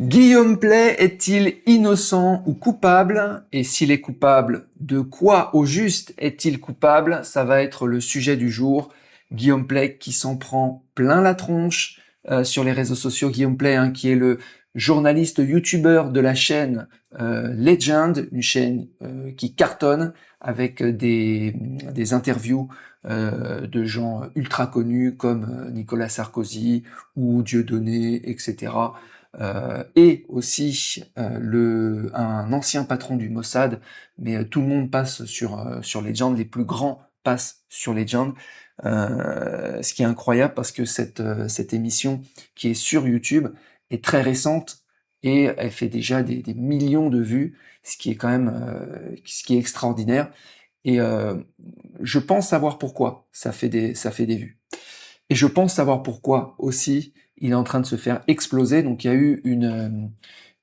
Guillaume Play est-il innocent ou coupable? Et s'il est coupable, de quoi au juste est-il coupable? Ça va être le sujet du jour. Guillaume Play qui s'en prend plein la tronche sur les réseaux sociaux. Guillaume Play, hein, qui est le journaliste youtubeur de la chaîne Legend, une chaîne qui cartonne avec des interviews de gens ultra connus comme Nicolas Sarkozy ou Dieudonné, etc. Et aussi un ancien patron du Mossad, mais tout le monde passe sur Legend, les plus grands passent sur Legend, ce qui est incroyable parce que cette émission qui est sur YouTube est très récente et elle fait déjà des millions de vues, ce qui est quand même ce qui est extraordinaire. Et je pense savoir pourquoi ça fait des vues. Et je pense savoir pourquoi aussi il est en train de se faire exploser. Donc il y a eu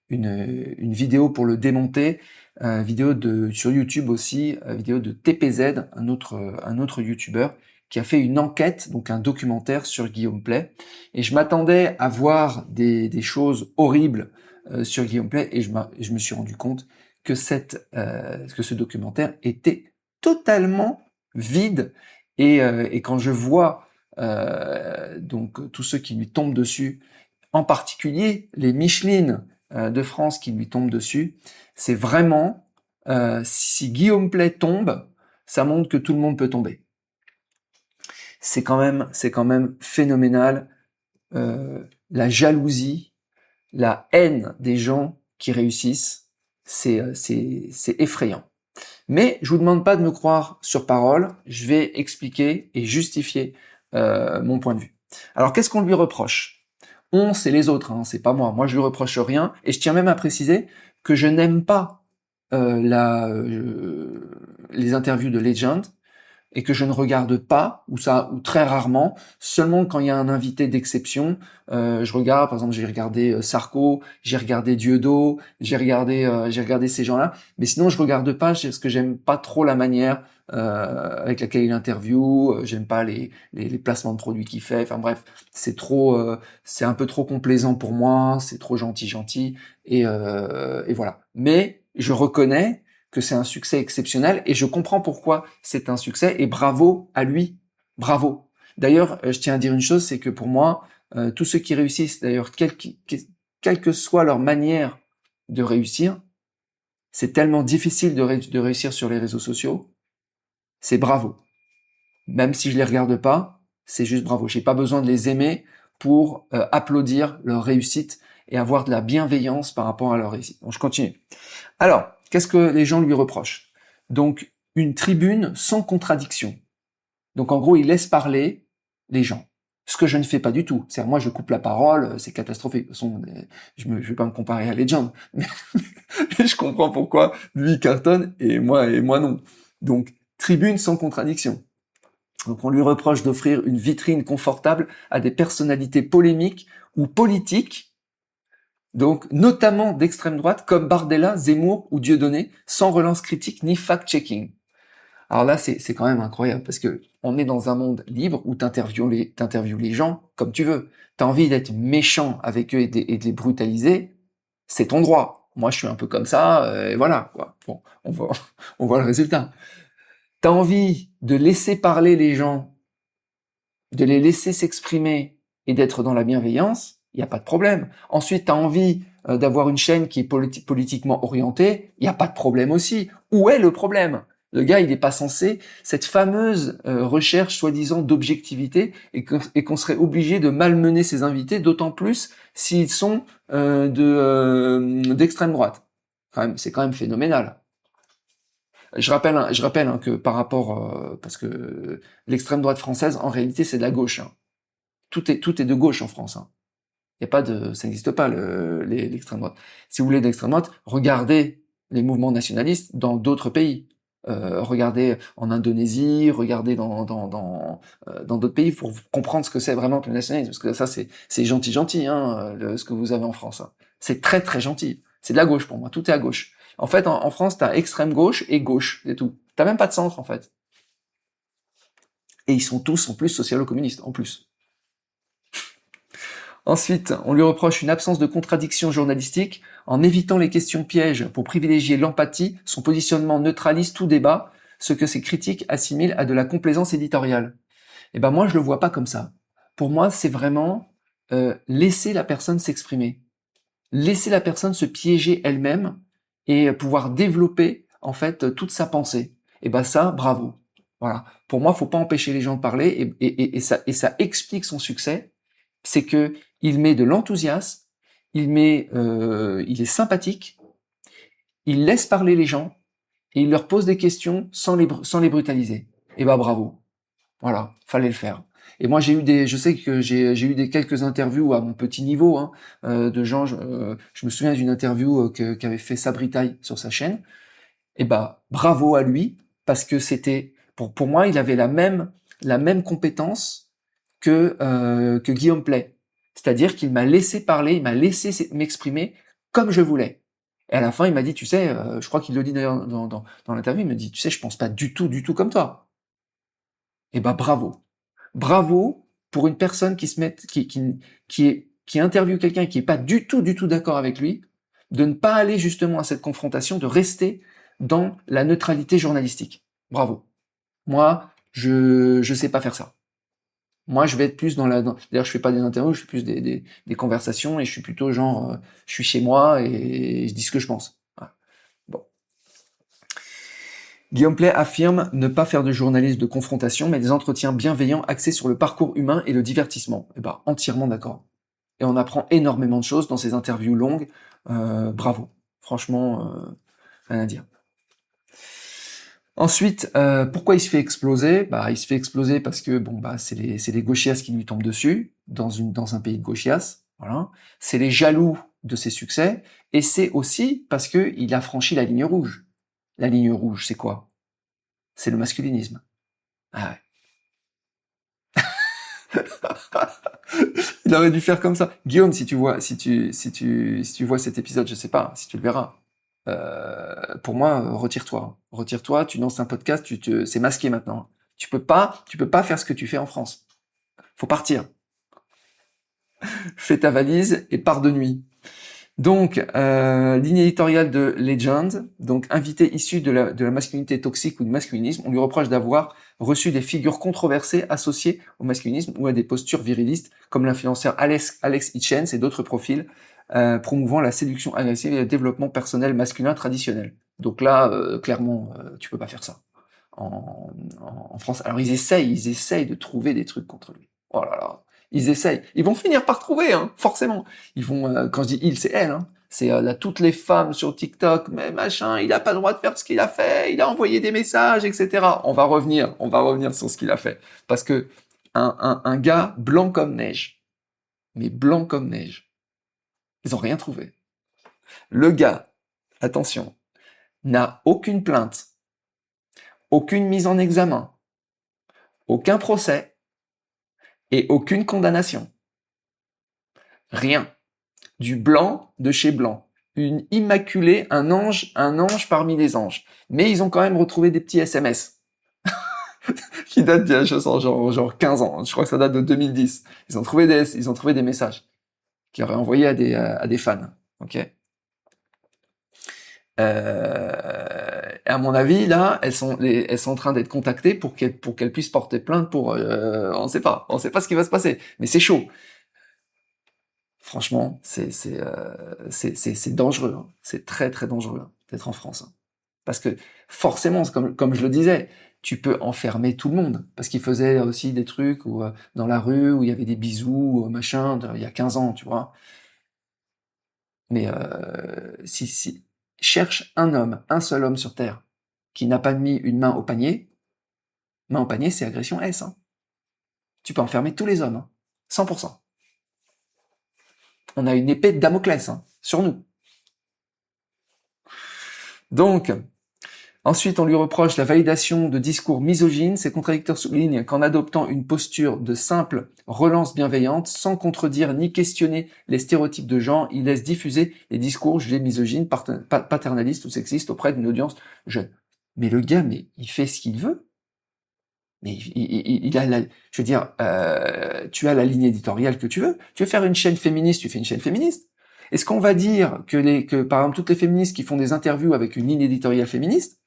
une vidéo pour le démonter, vidéo sur YouTube aussi, vidéo de TPZ, un autre YouTuber, qui a fait une enquête, donc un documentaire sur Guillaume Play. Et je m'attendais à voir des choses horribles sur Guillaume Play, et je me suis rendu compte que que ce documentaire était totalement vide. Et quand je vois donc tous ceux qui lui tombent dessus, en particulier les Micheline de France qui lui tombent dessus, c'est vraiment si Guillaume Play tombe, ça montre que tout le monde peut tomber. C'est quand même phénoménal la jalousie, la haine des gens qui réussissent, c'est effrayant. Mais je vous demande pas de me croire sur parole, je vais expliquer et justifier mon point de vue. Alors qu'est-ce qu'on lui reproche? On, c'est les autres, hein, c'est pas moi. Moi, je lui reproche rien, et je tiens même à préciser que je n'aime pas les interviews de Legend, et que je ne regarde pas, ou très rarement, seulement quand il y a un invité d'exception. Je regarde, par exemple, j'ai regardé Sarko, j'ai regardé Dieudo, j'ai regardé ces gens-là, mais sinon je regarde pas parce que j'aime pas trop la manière avec laquelle il interview, j'aime pas les placements de produits qu'il fait. Enfin bref, c'est un peu trop complaisant pour moi, c'est trop gentil, et voilà. Mais je reconnais que c'est un succès exceptionnel et je comprends pourquoi c'est un succès et bravo à lui, bravo. D'ailleurs, je tiens à dire une chose, c'est que pour moi, tous ceux qui réussissent, d'ailleurs, quelle que soit leur manière de réussir, c'est tellement difficile de réussir sur les réseaux sociaux, c'est bravo. Même si je les regarde pas, c'est juste bravo. J'ai pas besoin de les aimer pour applaudir leur réussite et avoir de la bienveillance par rapport à leur réussite. Donc je continue. Alors, qu'est-ce que les gens lui reprochent? Donc, une tribune sans contradiction. Donc, en gros, il laisse parler les gens. Ce que je ne fais pas du tout. C'est-à-dire, moi, je coupe la parole, c'est catastrophique. De toute façon, je vais pas me comparer à Legend. Mais je comprends pourquoi lui cartonne et moi non. Donc, tribune sans contradiction. Donc, on lui reproche d'offrir une vitrine confortable à des personnalités polémiques ou politiques, donc notamment d'extrême droite comme Bardella, Zemmour ou Dieudonné, sans relance critique ni fact-checking. Alors là, c'est quand même incroyable, parce que on est dans un monde libre où t'interviews les gens comme tu veux. T'as envie d'être méchant avec eux et de les brutaliser, c'est ton droit. Moi, je suis un peu comme ça, et voilà, quoi. Bon, on voit le résultat. T'as envie de laisser parler les gens, de les laisser s'exprimer et d'être dans la bienveillance, il n'y a pas de problème. Ensuite, tu as envie d'avoir une chaîne qui est politiquement orientée, il n'y a pas de problème aussi. Où est le problème? Le gars, il n'est pas censé, cette fameuse recherche soi-disant d'objectivité, et qu'on serait obligé de malmener ses invités, d'autant plus s'ils sont d'extrême droite. C'est quand même phénoménal. Je rappelle hein, que par rapport, parce que l'extrême droite française, en réalité, c'est de la gauche. Hein. Tout est de gauche en France. Hein. Y a pas de, ça n'existe pas l'extrême droite. Si vous voulez d'extrême droite, regardez les mouvements nationalistes dans d'autres pays. Regardez en Indonésie, regardez dans d'autres pays pour comprendre ce que c'est vraiment que le nationalisme. Parce que ça, c'est gentil, hein, ce que vous avez en France. Hein. C'est très très gentil. C'est de la gauche pour moi. Tout est à gauche. En fait, en France, t'as extrême gauche et gauche, c'est tout. T'as même pas de centre en fait. Et ils sont tous en plus socialo-communistes, en plus. Ensuite, on lui reproche une absence de contradiction journalistique en évitant les questions pièges pour privilégier l'empathie. Son positionnement neutralise tout débat, ce que ses critiques assimilent à de la complaisance éditoriale. Et ben moi, je le vois pas comme ça. Pour moi, c'est vraiment laisser la personne s'exprimer, laisser la personne se piéger elle-même et pouvoir développer en fait toute sa pensée. Et ben ça, bravo. Voilà. Pour moi, faut pas empêcher les gens de parler et ça explique son succès. C'est que il met de l'enthousiasme, il est sympathique, il laisse parler les gens et il leur pose des questions sans les brutaliser. Et ben bravo. Voilà, fallait le faire. Et moi je sais que j'ai eu des quelques interviews à mon petit niveau hein, de gens. Je me souviens d'une interview qu'avait fait Sabri Taille sur sa chaîne. Et bah bravo à lui parce que c'était pour moi il avait la même compétence que Guillaume Play. C'est-à-dire qu'il m'a laissé parler, il m'a laissé m'exprimer comme je voulais. Et à la fin il m'a dit tu sais, je crois qu'il le dit d'ailleurs dans l'interview, il me dit tu sais je pense pas du tout comme toi. Et bah bravo. Bravo pour une personne qui se met, qui interviewe quelqu'un qui est pas du tout d'accord avec lui, de ne pas aller justement à cette confrontation, de rester dans la neutralité journalistique. Bravo. Moi, je sais pas faire ça. Moi, je vais être plus d'ailleurs, je fais pas des interviews, je fais plus des conversations et je suis plutôt genre, je suis chez moi et je dis ce que je pense. Voilà. Bon. Guillaume Play affirme ne pas faire de journalisme de confrontation, mais des entretiens bienveillants axés sur le parcours humain et le divertissement. Eh ben, entièrement d'accord. Et on apprend énormément de choses dans ces interviews longues. Bravo. Franchement, rien à dire. Ensuite, pourquoi il se fait exploser? Bah, il se fait exploser parce que bon, bah, c'est les gauchias qui lui tombent dessus dans un pays de gauchias. Voilà. C'est les jaloux de ses succès, et c'est aussi parce que il a franchi la ligne rouge. La ligne rouge, c'est quoi? C'est le masculinisme. Ah ouais. Il aurait dû faire comme ça. Guillaume, si tu vois cet épisode, je sais pas, si tu le verras. Pour moi, retire-toi. Retire-toi, tu lances un podcast, c'est masqué maintenant. Tu peux pas faire ce que tu fais en France. Faut partir. Fais ta valise et pars de nuit. Donc, ligne éditoriale de Legend, donc invité issu de la masculinité toxique ou du masculinisme, on lui reproche d'avoir reçu des figures controversées associées au masculinisme ou à des postures virilistes, comme l'influenceur Alex Hitchens et d'autres profils, promouvant la séduction agressive et le développement personnel masculin traditionnel. Donc là, clairement, tu peux pas faire ça en France. Alors ils essayent de trouver des trucs contre lui. Oh là là. Ils essayent. Ils vont finir par trouver, hein, forcément. Ils vont, quand je dis ils, c'est elle, hein. C'est là, toutes les femmes sur TikTok, mais machin, il a pas le droit de faire ce qu'il a fait, il a envoyé des messages, etc. On va revenir sur ce qu'il a fait. Parce que un gars blanc comme neige, mais blanc comme neige, ils ont rien trouvé. Le gars, attention, n'a aucune plainte, aucune mise en examen, aucun procès et aucune condamnation. Rien. Du blanc de chez blanc. Une immaculée, un ange parmi les anges. Mais ils ont quand même retrouvé des petits SMS qui datent d'il y a genre 15 ans. Je crois que ça date de 2010. Ils ont trouvé des messages qu'ils auraient envoyés à des fans. Ok. À mon avis, là, elles sont en train d'être contactées pour qu'elles puissent porter plainte pour. On sait pas ce qui va se passer. Mais c'est chaud. Franchement, c'est dangereux, hein. C'est très très dangereux hein, d'être en France, hein. Parce que forcément, c'est comme je le disais, tu peux enfermer tout le monde. Parce qu'il faisait aussi des trucs où, dans la rue où il y avait des bisous, machin, il y a 15 ans, tu vois. Mais si cherche un homme, un seul homme sur Terre, qui n'a pas mis une main au panier, c'est agression S, hein. Tu peux enfermer tous les hommes, hein, 100%. On a une épée de Damoclès hein, sur nous. Donc, ensuite, on lui reproche la validation de discours misogynes. Ces contradicteurs soulignent qu'en adoptant une posture de simple relance bienveillante, sans contredire ni questionner les stéréotypes de genre, il laisse diffuser les discours jugés misogynes, paternalistes ou sexistes auprès d'une audience jeune. Mais le gars, mais il fait ce qu'il veut. Mais il a je veux dire, tu as la ligne éditoriale que tu veux. Tu veux faire une chaîne féministe, tu fais une chaîne féministe. Est-ce qu'on va dire que par exemple toutes les féministes qui font des interviews avec une ligne éditoriale féministe,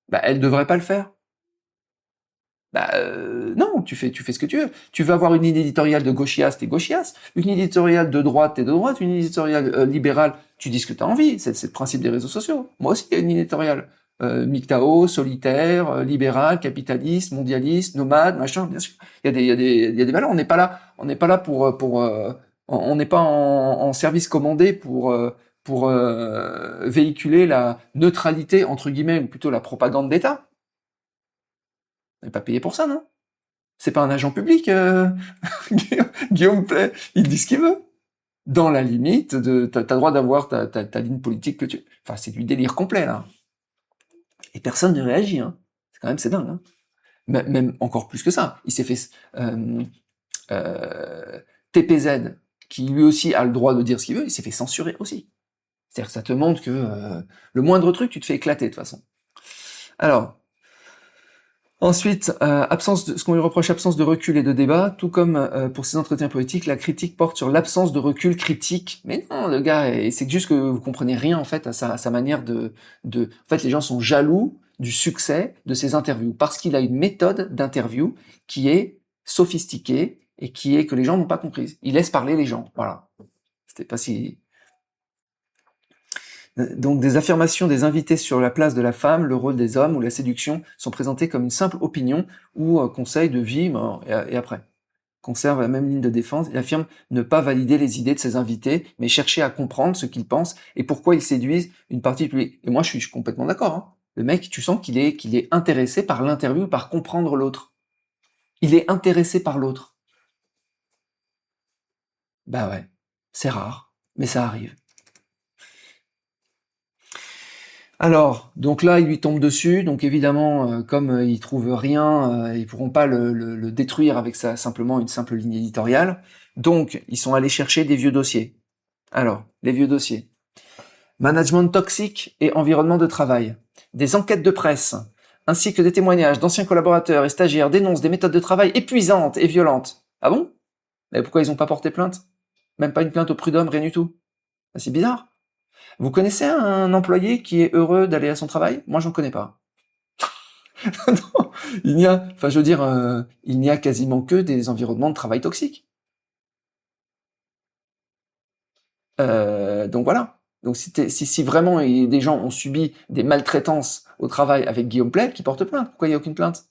bah elles devraient pas le faire? Bah non, tu fais ce que tu veux. Tu veux avoir une ligne éditoriale de gauchias, t'es gauchias. Une ligne éditoriale de droite, t'es de droite. Une ligne éditoriale libérale, tu dis ce que t'as envie. C'est le principe des réseaux sociaux. Moi aussi, il y a une ligne éditoriale. MGTOW, solitaire, libéral, capitaliste, mondialiste, nomade, machin, bien sûr. Il y a des valeurs. On n'est pas là on n'est pas en service commandé pour véhiculer la neutralité entre guillemets ou plutôt la propagande d'État. On n'est pas payé pour ça, non? C'est pas un agent public, Guillaume Play. Il dit ce qu'il veut. Dans la limite de, t'as le droit d'avoir ta ligne politique que tu, enfin, c'est du délire complet, là. Et personne ne réagit, hein. C'est dingue, hein. Même encore plus que ça. Il s'est fait, TPZ, qui lui aussi a le droit de dire ce qu'il veut, il s'est fait censurer aussi. C'est-à-dire que ça te montre que, le moindre truc, tu te fais éclater, de toute façon. Alors, ensuite, ce qu'on lui reproche, absence de recul et de débat, tout comme pour ses entretiens politiques, la critique porte sur l'absence de recul critique. Mais non, le gars, c'est juste que vous comprenez rien en fait à sa manière En fait, les gens sont jaloux du succès de ses interviews parce qu'il a une méthode d'interview qui est sophistiquée et que les gens n'ont pas comprise. Il laisse parler les gens, voilà. C'était pas si. Donc des affirmations des invités sur la place de la femme, le rôle des hommes ou la séduction sont présentées comme une simple opinion ou conseil de vie, et après. Conserve la même ligne de défense et affirme ne pas valider les idées de ses invités, mais chercher à comprendre ce qu'ils pensent et pourquoi ils séduisent une partie du public. Et moi, je suis complètement d'accord, hein. Le mec, tu sens qu'il est intéressé par l'interview, par comprendre l'autre. Il est intéressé par l'autre. Bah ouais, c'est rare, mais ça arrive. Alors, donc là, il lui tombe dessus. Donc évidemment, comme ils trouvent rien, ils pourront pas le détruire avec simplement une simple ligne éditoriale. Donc, ils sont allés chercher des vieux dossiers. Alors, les vieux dossiers. Management toxique et environnement de travail. Des enquêtes de presse, ainsi que des témoignages d'anciens collaborateurs et stagiaires dénoncent des méthodes de travail épuisantes et violentes. Ah bon? Mais pourquoi ils n'ont pas porté plainte? Même pas une plainte au prud'homme, rien du tout. C'est bizarre. Vous connaissez un employé qui est heureux d'aller à son travail? Moi, j'en connais pas. Non, il n'y a quasiment que des environnements de travail toxiques. Donc voilà. Donc si vraiment des gens ont subi des maltraitances au travail avec Guillaume Pley, qui porte plainte. Pourquoi il n'y a aucune plainte?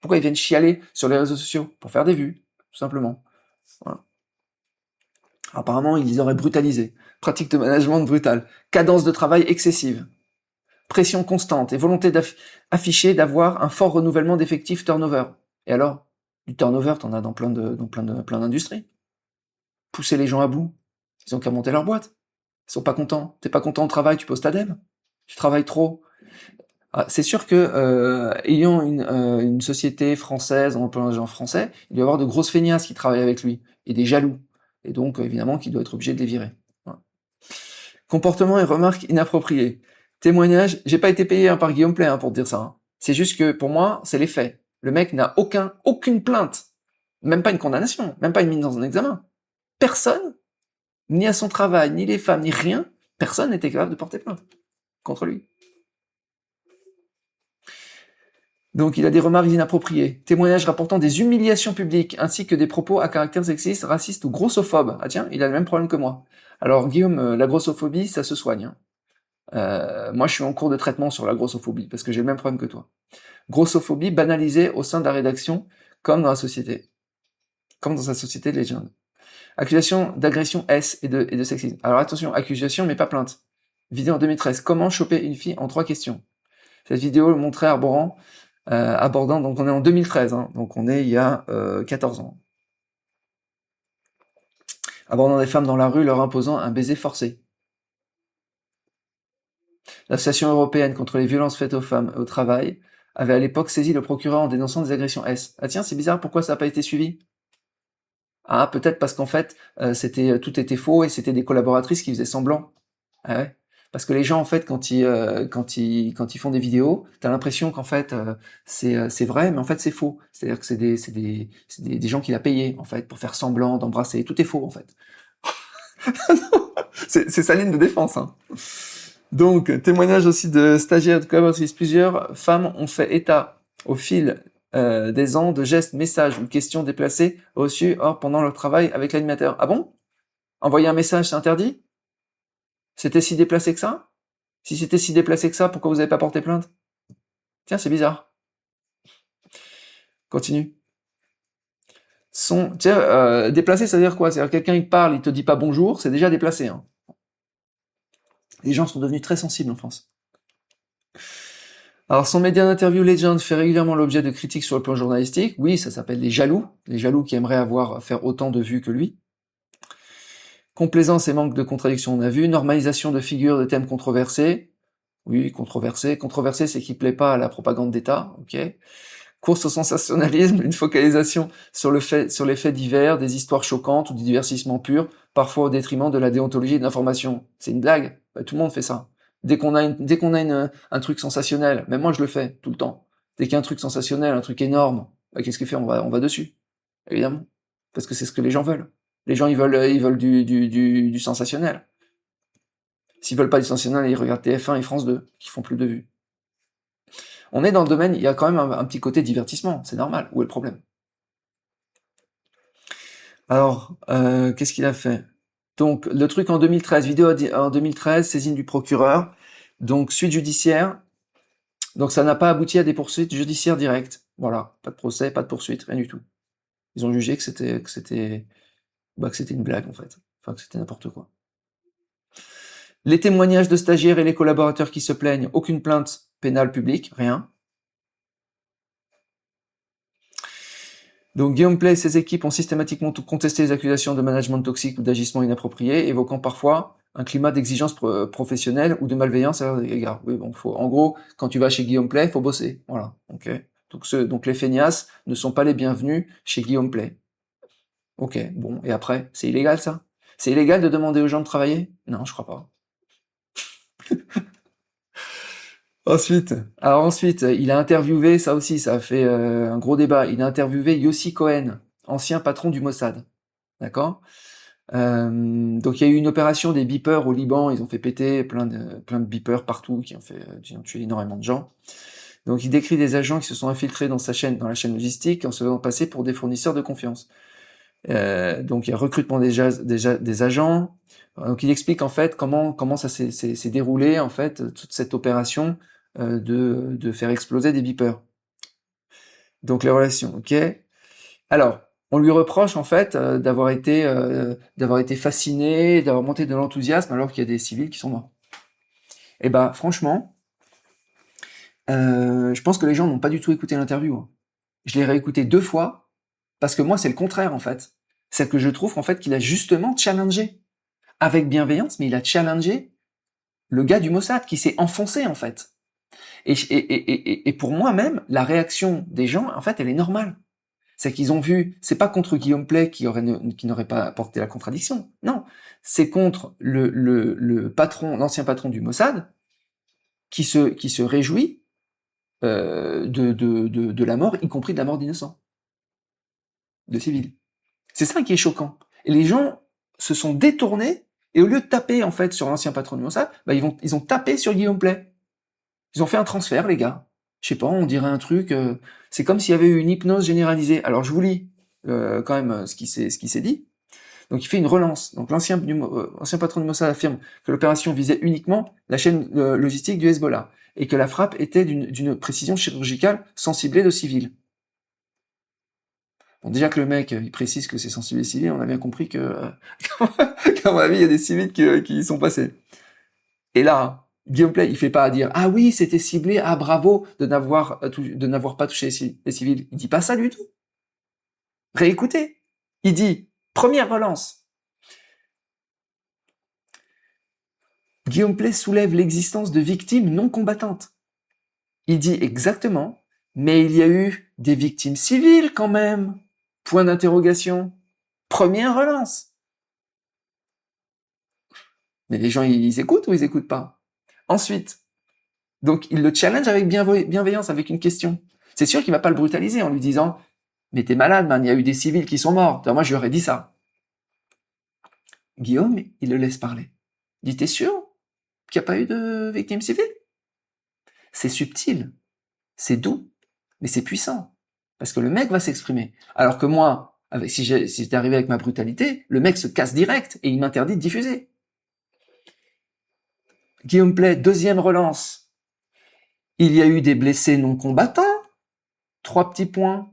Pourquoi ils viennent chialer sur les réseaux sociaux? Pour faire des vues, tout simplement. Voilà. Apparemment, ils les auraient brutalisés. Pratique de management brutale. Cadence de travail excessive. Pression constante et volonté affichée d'avoir un fort renouvellement d'effectifs turnover. Et alors, du turnover, t'en as dans plein d'industries. Pousser les gens à bout. Ils ont qu'à monter leur boîte. Ils sont pas contents. T'es pas content au travail, tu poses ta dème. Tu travailles trop. Ah, c'est sûr que ayant une société française, en plein de gens français, il doit y avoir de grosses feignasses qui travaillent avec lui et des jaloux. Et donc évidemment qu'il doit être obligé de les virer. Voilà. Comportement et remarques inappropriées. Témoignage, j'ai pas été payé par Guillaume Pley pour te dire ça. Hein. C'est juste que pour moi, c'est les faits. Le mec n'a aucune plainte, même pas une condamnation, même pas une mise dans un examen. Personne, ni à son travail, ni les femmes, ni rien, personne n'était capable de porter plainte contre lui. Donc il a des remarques inappropriées, témoignages rapportant des humiliations publiques, ainsi que des propos à caractère sexiste, raciste ou grossophobes. Ah tiens, il a le même problème que moi. Alors Guillaume, la grossophobie, ça se soigne. Hein. Moi, je suis en cours de traitement sur la grossophobie, parce que j'ai le même problème que toi. Grossophobie banalisée au sein de la rédaction, comme dans la société. Comme dans sa société de légende. Accusation d'agression S et de sexisme. Alors attention, accusation mais pas plainte. Vidéo en 2013. Comment choper une fille en 3 questions. Cette vidéo montrait abordant, donc on est en 2013, hein, donc on est il y a 14 ans. Abordant des femmes dans la rue, leur imposant un baiser forcé. L'Association européenne contre les violences faites aux femmes et au travail avait à l'époque saisi le procureur en dénonçant des agressions S. Ah tiens, c'est bizarre, pourquoi ça n'a pas été suivi? Ah, peut-être parce qu'en fait, tout était faux et c'était des collaboratrices qui faisaient semblant. Ah ouais. Parce que les gens, en fait, quand ils font des vidéos, t'as l'impression qu'en fait, c'est vrai, mais en fait, c'est faux. C'est-à-dire que c'est des gens qu'il a payé, en fait, pour faire semblant d'embrasser. Tout est faux, en fait. C'est sa ligne de défense, hein. Donc, témoignage aussi de stagiaires de collaboratrices. Plusieurs femmes ont fait état au fil des ans de gestes, messages ou questions déplacées reçus pendant leur travail avec l'animateur. Ah bon? Envoyer un message, c'est interdit? C'était si déplacé que ça? Si c'était si déplacé que ça, pourquoi vous n'avez pas porté plainte? Tiens, c'est bizarre. Continue. Tiens, déplacé, ça veut dire quoi? C'est-à-dire quelqu'un il parle, il te dit pas bonjour, c'est déjà déplacé, hein. Les gens sont devenus très sensibles en France. Alors, son média d'interview Legend fait régulièrement l'objet de critiques sur le plan journalistique. Oui, ça s'appelle les jaloux qui aimeraient faire autant de vues que lui. Complaisance et manque de contradiction, on a vu. Normalisation de figures de thèmes controversés. Oui, controversé. Controversé, c'est qu'il plaît pas à la propagande d'État, ok. Course au sensationnalisme, une focalisation sur les faits divers, des histoires choquantes ou du divertissement pur, parfois au détriment de la déontologie et de l'information. C'est une blague. Bah, tout le monde fait ça. Dès qu'on a un truc sensationnel, même moi je le fais tout le temps. Dès qu'il y a un truc sensationnel, un truc énorme, bah, qu'est-ce qu'il fait? On va dessus. Évidemment. Parce que c'est ce que les gens veulent. Les gens, ils veulent du sensationnel. S'ils veulent pas du sensationnel, ils regardent TF1 et France 2, qui font plus de vues. On est dans le domaine, il y a quand même un petit côté divertissement, c'est normal. Où est le problème? Alors, qu'est-ce qu'il a fait? Donc, le truc en 2013, vidéo en 2013, saisine du procureur, donc suite judiciaire, donc ça n'a pas abouti à des poursuites judiciaires directes. Voilà, pas de procès, pas de poursuite, rien du tout. Ils ont jugé que c'était une blague en fait, enfin que c'était n'importe quoi. Les témoignages de stagiaires et les collaborateurs qui se plaignent, aucune plainte pénale publique, rien. Donc Guillaume Play et ses équipes ont systématiquement contesté les accusations de management toxique ou d'agissement inapproprié, évoquant parfois un climat d'exigence professionnelle ou de malveillance à leur égard. Oui, bon, en gros, quand tu vas chez Guillaume Play, il faut bosser. Voilà. Ok. Donc les feignasses ne sont pas les bienvenus chez Guillaume Play. Ok. Bon. Et après, c'est illégal ça? C'est illégal de demander aux gens de travailler? Non, je crois pas. Ensuite, il a interviewé, ça aussi, ça a fait un gros débat. Il a interviewé Yossi Cohen, ancien patron du Mossad. D'accord? Donc il y a eu une opération des beepers au Liban, ils ont fait péter plein de beepers partout, qui ont tué énormément de gens. Donc il décrit des agents qui se sont infiltrés dans la chaîne logistique, en se faisant passer pour des fournisseurs de confiance. Donc il y a recrutement des agents. Donc il explique en fait comment ça s'est déroulé en fait toute cette opération de faire exploser des beepers. Donc les relations, ok. Alors, on lui reproche en fait d'avoir été fasciné, d'avoir monté de l'enthousiasme alors qu'il y a des civils qui sont morts. Et bah franchement, je pense que les gens n'ont pas du tout écouté l'interview, hein. Je l'ai réécouté 2 fois parce que moi c'est le contraire en fait. C'est que je trouve en fait qu'il a justement challengé avec bienveillance, mais il a challengé le gars du Mossad qui s'est enfoncé en fait. Et pour moi même, la réaction des gens en fait elle est normale. C'est qu'ils ont vu, c'est pas contre Guillaume Play qui n'aurait pas apporté la contradiction. Non, c'est contre le patron, l'ancien patron du Mossad, qui se réjouit de la mort, y compris de la mort d'innocents, de civils. C'est ça qui est choquant. Et les gens se sont détournés, et au lieu de taper en fait sur l'ancien patron du Mossad, bah ils ont tapé sur Guillaume Play. Ils ont fait un transfert, les gars. Je sais pas, on dirait un truc. C'est comme s'il y avait eu une hypnose généralisée. Alors je vous lis quand même ce qui s'est dit. Donc il fait une relance. Donc l'ancien patron du Mossad affirme que l'opération visait uniquement la chaîne logistique du Hezbollah et que la frappe était d'une précision chirurgicale sans cibler de civils. Bon, déjà que le mec il précise que c'est sans cibler de civils, on a bien compris que qu'à mon avis il y a des civils qui y sont passés. Et là, Guillaume Play, il fait pas à dire ah oui c'était ciblé, ah bravo de n'avoir pas touché les civils. Il dit pas ça du tout. Réécoutez. Il dit première relance. Guillaume Play soulève l'existence de victimes non combattantes. Il dit exactement, mais il y a eu des victimes civiles quand même. Point d'interrogation. Première relance. Mais les gens, ils écoutent ou ils écoutent pas? Ensuite, donc il le challenge avec bienveillance, avec une question. C'est sûr qu'il va pas le brutaliser en lui disant « Mais t'es malade, man, il y a eu des civils qui sont morts. » Moi, je lui aurais dit ça. Guillaume, il le laisse parler. Il dit « T'es sûr qu'il n'y a pas eu de victimes civiles ?» C'est subtil, c'est doux, mais c'est puissant. Parce que le mec va s'exprimer. Alors que moi, si j'étais arrivé avec ma brutalité, le mec se casse direct et il m'interdit de diffuser. Guillaume Play, deuxième relance. Il y a eu des blessés non combattants. 3 petits points.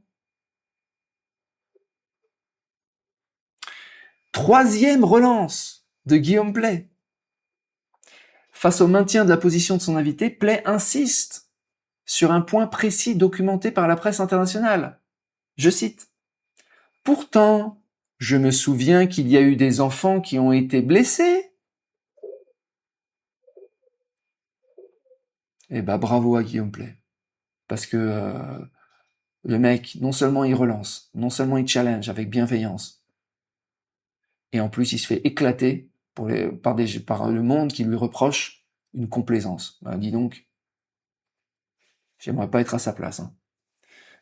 Troisième relance de Guillaume Play. Face au maintien de la position de son invité, Play insiste sur un point précis documenté par la presse internationale. Je cite. « Pourtant, je me souviens qu'il y a eu des enfants qui ont été blessés. » Eh ben, bravo à Guillaume Play. Parce que le mec, non seulement il relance, non seulement il challenge avec bienveillance, et en plus il se fait éclater par le monde qui lui reproche une complaisance. Ben, dis donc, j'aimerais pas être à sa place. Hein.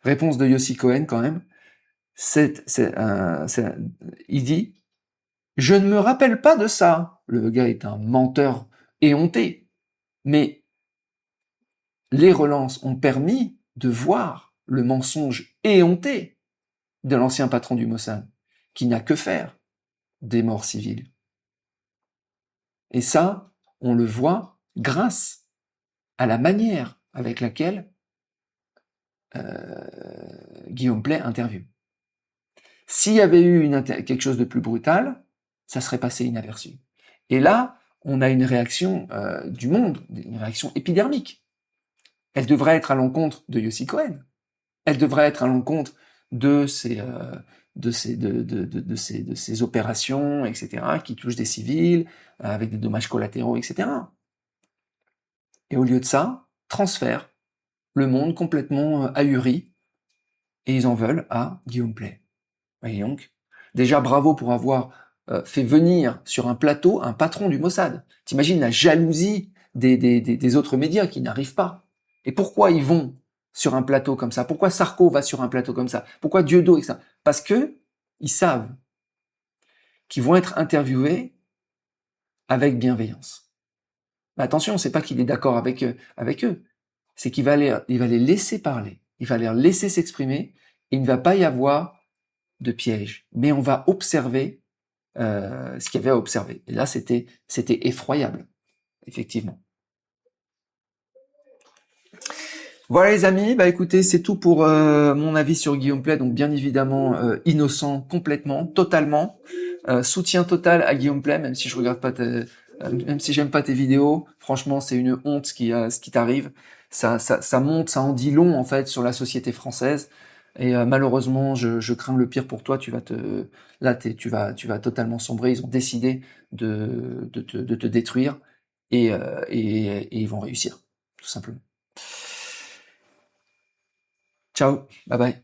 Réponse de Yossi Cohen quand même. Il dit « Je ne me rappelle pas de ça. » Le gars est un menteur éhonté. Mais les relances ont permis de voir le mensonge éhonté de l'ancien patron du Mossad, qui n'a que faire des morts civiles. Et ça, on le voit grâce à la manière avec laquelle Guillaume Play interviewe. S'il y avait eu quelque chose de plus brutal, ça serait passé inaperçu. Et là, on a une réaction du monde, une réaction épidermique. Elle devrait être à l'encontre de Yossi Cohen. Elle devrait être à l'encontre de ces opérations, etc., qui touchent des civils, avec des dommages collatéraux, etc. Et au lieu de ça, transfert le monde complètement ahuri, et ils en veulent à Guillaume Play. Et donc, déjà bravo pour avoir fait venir sur un plateau un patron du Mossad. T'imagines la jalousie des autres médias qui n'arrivent pas. Et pourquoi ils vont sur un plateau comme ça? Pourquoi Sarko va sur un plateau comme ça? Pourquoi Dieudo, etc. Parce que ils savent qu'ils vont être interviewés avec bienveillance. Mais attention, c'est pas qu'il est d'accord avec eux. C'est qu'il va les laisser parler. Il va les laisser s'exprimer et il ne va pas y avoir de piège. Mais on va observer ce qu'il y avait à observer. Et là, c'était effroyable, effectivement. Voilà les amis, bah écoutez, c'est tout pour mon avis sur Guillaume Play, donc bien évidemment innocent complètement, totalement, soutien total à Guillaume Play, même si je regarde pas même si j'aime pas tes vidéos, franchement c'est une honte ce qui t'arrive, ça monte, ça en dit long en fait sur la société française, et malheureusement je crains le pire pour toi, tu vas totalement sombrer, ils ont décidé de te détruire, et ils vont réussir, tout simplement. Ciao, bye bye.